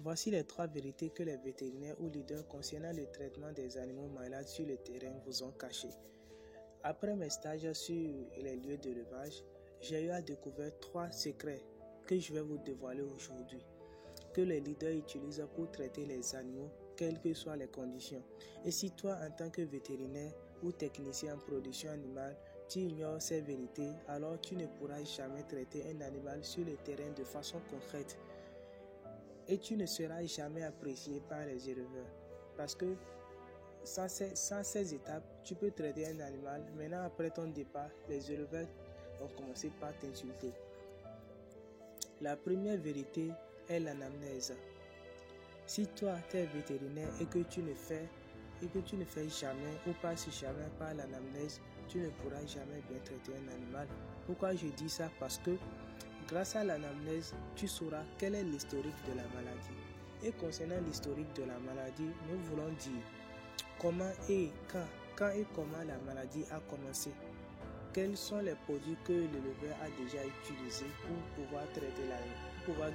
Voici les 3 vérités que les vétérinaires ou leaders concernant le traitement des animaux malades sur le terrain vous ont cachées. Après mes stages sur les lieux d'élevage, j'ai eu à découvrir 3 secrets que je vais vous dévoiler aujourd'hui, que les leaders utilisent pour traiter les animaux, quelles que soient les conditions. Et si toi, en tant que vétérinaire ou technicien en production animale, tu ignores ces vérités, alors tu ne pourras jamais traiter un animal sur le terrain de façon concrète. Et tu ne seras jamais apprécié par les éleveurs. Parce que sans ces étapes, tu peux traiter un animal. Maintenant, après ton départ, les éleveurs vont commencer par t'insulter. La première vérité est l'anamnèse. Si toi, tu es vétérinaire et que tu ne fais jamais ou passes jamais par l'anamnèse, tu ne pourras jamais bien traiter un animal. Pourquoi je dis ça? Parce que grâce à l'anamnèse, tu sauras quel est l'historique de la maladie. Et concernant l'historique de la maladie, nous voulons dire comment et quand et comment la maladie a commencé. Quels sont les produits que l'éleveur a déjà utilisés pour pouvoir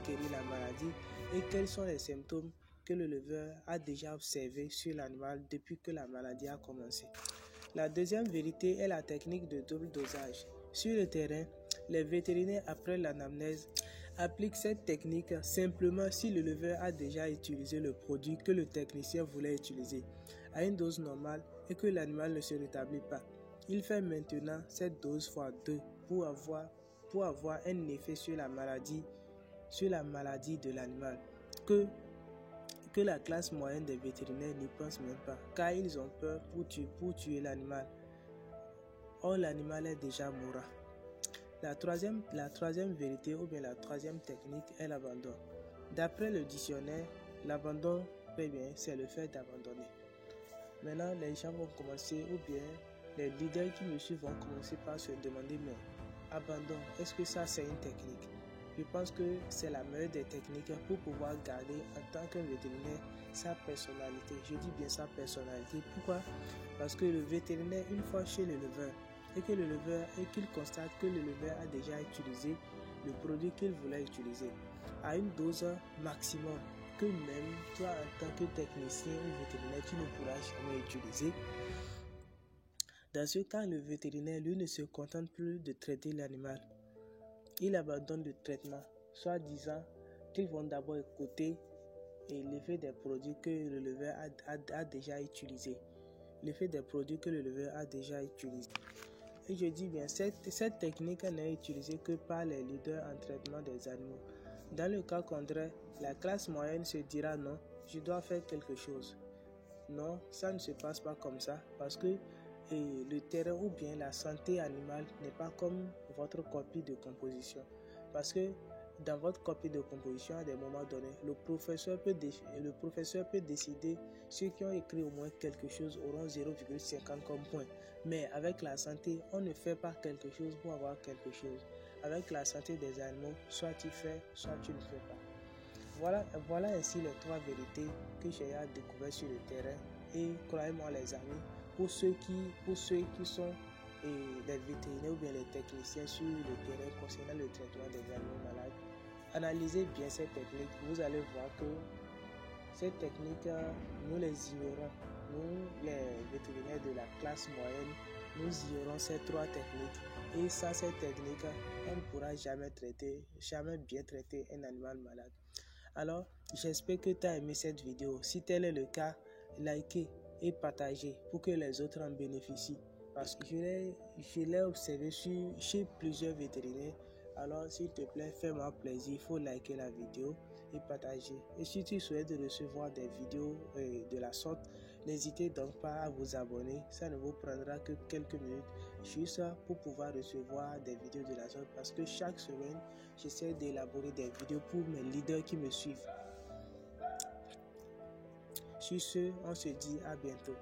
guérir la maladie et quels sont les symptômes que l'éleveur a déjà observés sur l'animal depuis que la maladie a commencé. La deuxième vérité est la technique de double dosage. Sur le terrain, les vétérinaires, après l'anamnèse, appliquent cette technique simplement si l'éleveur a déjà utilisé le produit que le technicien voulait utiliser à une dose normale et que l'animal ne se rétablit pas. Il fait maintenant cette dose fois 2 pour avoir un effet sur la maladie de l'animal que la classe moyenne des vétérinaires n'y pense même pas, car ils ont peur pour tuer l'animal. Or, l'animal est déjà mourant. La troisième vérité ou bien la troisième technique est l'abandon. D'après le dictionnaire, l'abandon, c'est le fait d'abandonner. Maintenant, les gens vont commencer, ou bien les leaders qui me suivent vont commencer par se demander, mais abandon, est-ce que ça c'est une technique? Je pense que c'est la meilleure des techniques pour pouvoir garder en tant que vétérinaire sa personnalité. Je dis bien sa personnalité. Pourquoi? Parce que le vétérinaire, une fois chez l'éleveur, et qu'il constate que l'éleveur a déjà utilisé le produit qu'il voulait utiliser à une dose maximum que même toi en tant que technicien ou vétérinaire tu ne pourras jamais utiliser. Dans ce cas, le vétérinaire lui ne se contente plus de traiter l'animal. Il abandonne le traitement, soit disant qu'ils vont d'abord écouter l'effet des produits que l'éleveur a déjà utilisé. L'effet des produits que l'éleveur a déjà utilisé. Et je dis bien, cette technique n'est utilisée que par les leaders en traitement des animaux. Dans le cas contraire, la classe moyenne se dira non, je dois faire quelque chose. Non, ça ne se passe pas comme ça parce que le terrain ou bien la santé animale n'est pas comme votre copie de composition. Parce que dans votre copie de composition, à des moments donnés, le professeur peut décider ceux qui ont écrit au moins quelque chose auront 0,50 comme point. Mais avec la santé, on ne fait pas quelque chose pour avoir quelque chose. Avec la santé des animaux, soit tu fais, soit tu ne fais pas. Voilà ainsi les 3 vérités que j'ai découvertes sur le terrain. Et croyez-moi les amis, pour ceux qui sont les vétérinaires ou bien les techniciens sur le terrain concernant le traitement des animaux malades, analysez bien ces techniques. Vous allez voir que ces techniques, nous les ignorons. Nous, les vétérinaires de la classe moyenne, nous ignorons ces 3 techniques. Et sans ces techniques, on ne pourra jamais bien traiter un animal malade. Alors, j'espère que tu as aimé cette vidéo. Si tel est le cas, likez et partagez pour que les autres en bénéficient. Parce que je l'ai observé chez plusieurs vétérinaires. Alors, s'il te plaît, fais-moi plaisir. Il faut liker la vidéo et partager. Et si tu souhaites recevoir des vidéos de la sorte, n'hésitez donc pas à vous abonner. Ça ne vous prendra que quelques minutes juste pour pouvoir recevoir des vidéos de la sorte. Parce que chaque semaine, j'essaie d'élaborer des vidéos pour mes leaders qui me suivent. Sur ce, on se dit à bientôt.